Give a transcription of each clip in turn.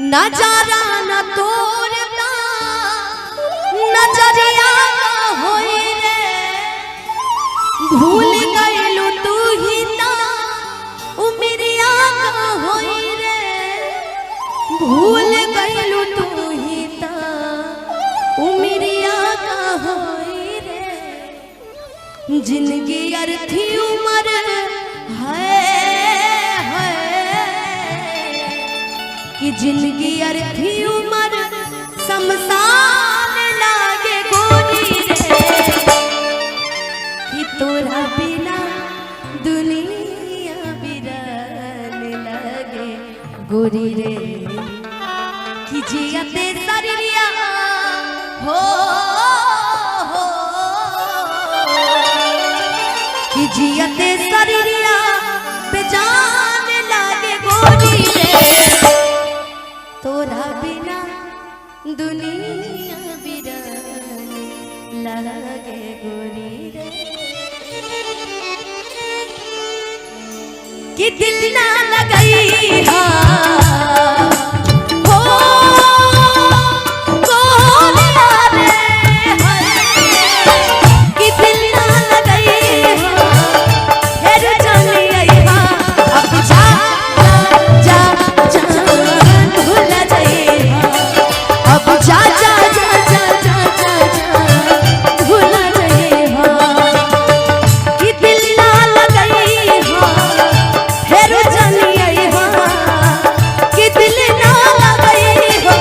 नजारा न तोड़ना नजरिया होई रे भूल गइलू तू ही ना उमरिया होई रे भूल गइलू तू ही ना उमरिया होई रे जिंदगी अर्थी उम्र कि जिंदगी अर्थी उम्र शमशान लागे गोरी रे कि तोरा बिना दुनिया बिरान लागे गोरी रे कि जियते शरीरिया हो कि जियते शरीरिया बेजान लागे गोरी रे तोरा बिना दुनिया बिरान लागे गोरी रे कि दिल ना लगई हा हो गोलिया रे कि दिल ना लगई हा फिर चली आई हा अब जा जा जा भूल जाई अब जा जा जा जा जा जा भूल जाई कि दिल ना लगई हा फिर चली आई कि दिल ना लगई हा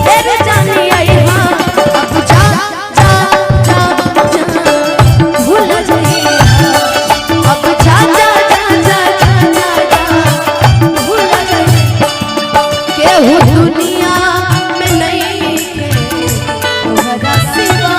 फिर चली आई अब जा जा जा जा भूल जाई अब जा जा जा जा जा भूल जाई केहू दुनिया में नहीं है तोहरा सिवा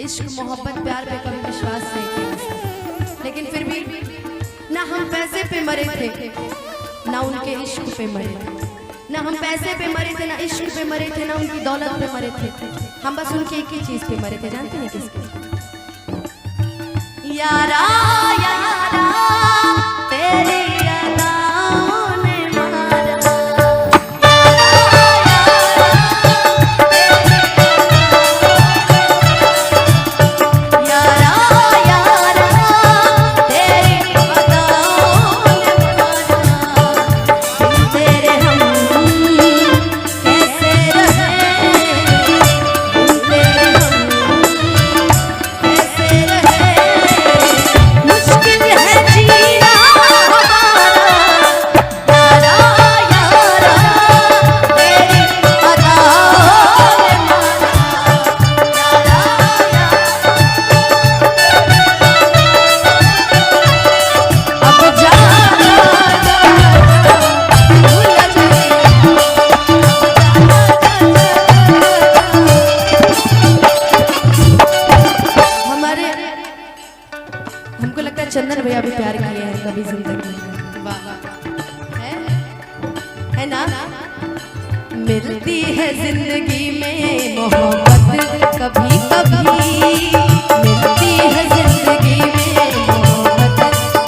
इश्क मोहब्बत प्यार पे कभी विश्वास नहीं किया लेकिन फिर भी ना हम पैसे पे मरे थे ना उनके इश्क पे मरे ना हम पैसे पे मरे थे ना इश्क पे मरे थे ना उनकी दौलत पे मरे थे हम बस उनकी एक ही चीज पे मरे थे जानते हैं किसके यारा यारा तेरे चंदन भैया भी प्यार किए हैं कभी जिंदगी है ना मिलती है जिंदगी में मोहब्बत कभी कभी मिलती है जिंदगी में मोहब्बत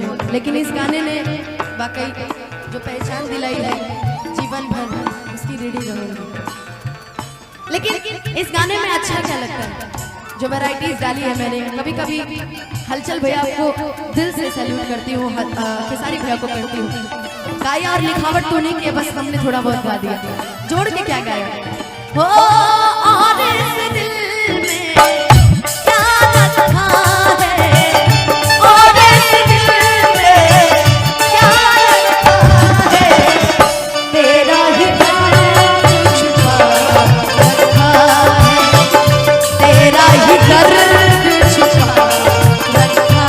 होंगे, लेकिन इस गाने ने वाकई जो पहचान दिलाई है जीवन भर उसकी रीढ़ी रहूंगी। लेकिन इस गाने में अच्छा क्या लगता है, जो वैरायटीज डाली है मैंने, कभी कभी हलचल भैया को दिल से सैल्यूट करती हूँ, खेसारी भैया को करती हूँ। गाया और लिखावट तो नहीं किया, बस हमने थोड़ा बहुत गा दिया, जोड़ के क्या गाया हो। और इस दिल में क्या रखा है, और इस दिल में क्या रखा है, तेरा ही दर्द छुपा रखा है, तेरा ही दर्द छुपा रखा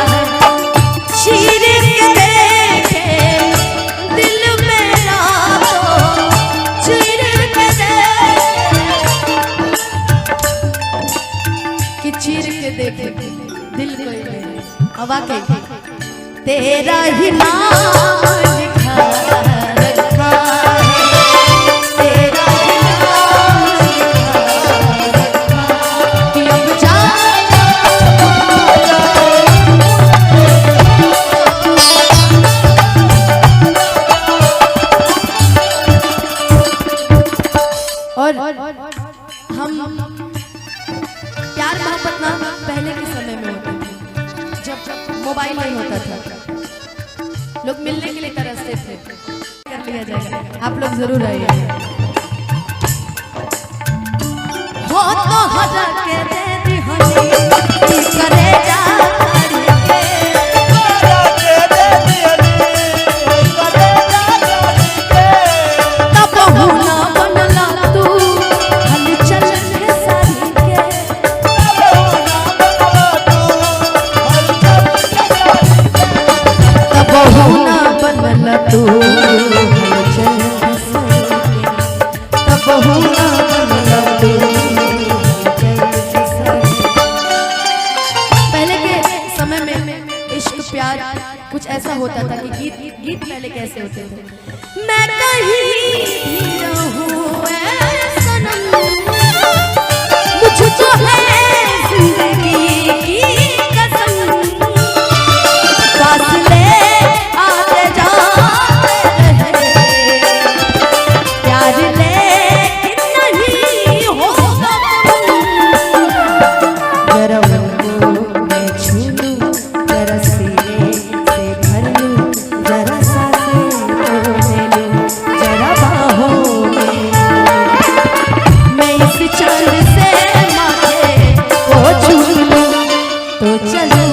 है। चीर के देखे दिल मेरा तो चीर के कि चीर के देखे दिल को हवा के तेरा ही नाम लिखा रखा है, तेरा ही नाम लिखा रखा कि अब जाना और हम प्यार मोहब्बत ना पहले के समय में होता था, जब मोबाइल नहीं होता था, लोग मिलने के लिए तरसते थे। कर लिया जाएगा, आप लोग जरूर आइए। हो तो हज़ार के दे दी हनी करे जा तू पहले के समय में इश्क प्यार कुछ ऐसा होता था कि गीत पहले कैसे होते थे। मैं कहीं भी रहूं ऐ सनम, मुझको है जिंदगी की कसम, फासले आते जाते रहे, प्यार लेकिन नहीं होगा जरा उनको मैं छू लूं, जरा सीने से भर लूं, जरा सांसें ले लूं, जरा बाहों में मैं इस चांद से माथे को छू लूं, तो चलूं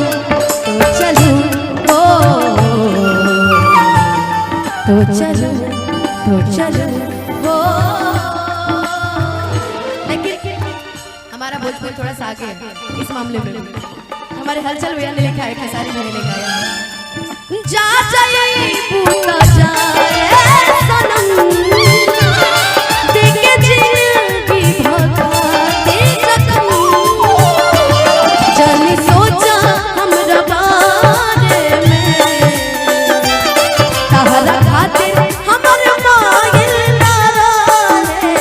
तो चलूं तो चलूं हो। लेकिन हमारा भोजपुर थोड़ा सा आगे है इस मामले में। हमारे हलचल भैया ने लिखा है, खेसारी भैया ने लिखा है, जा जाए पूता जाए सनम, देखे जिंदगी भगाती रकम, जानी सोचा हमरा बारे में, तहरा खातिर हमर मांगिल ना रहे,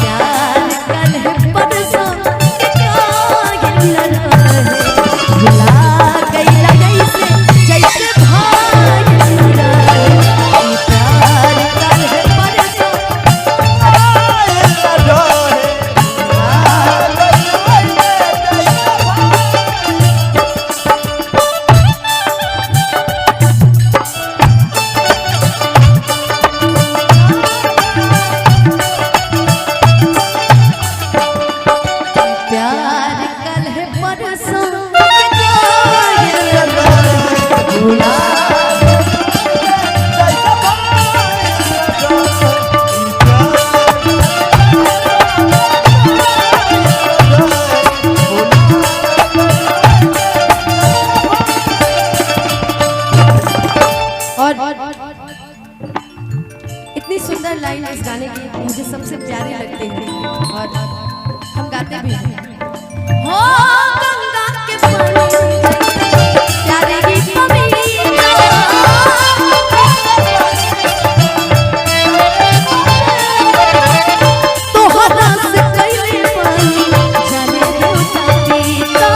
प्यार कल परसों के कागिल ना रहे, भुला गइला जैसे जैसे भागिल ना रहे, प्यार कल परसों प्यार कल है परसों के कागिल ना रहे, भुला और इतनी सुंदर लाइन इस गाने की मुझे सबसे प्यारी लगती है और हम गाते भी हैं। हो गंगा के पानी प्यारे गीत तोहरा से कई पानी जाने देवता पीता,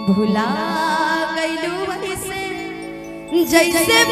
भुला गइलू वैसे जैसे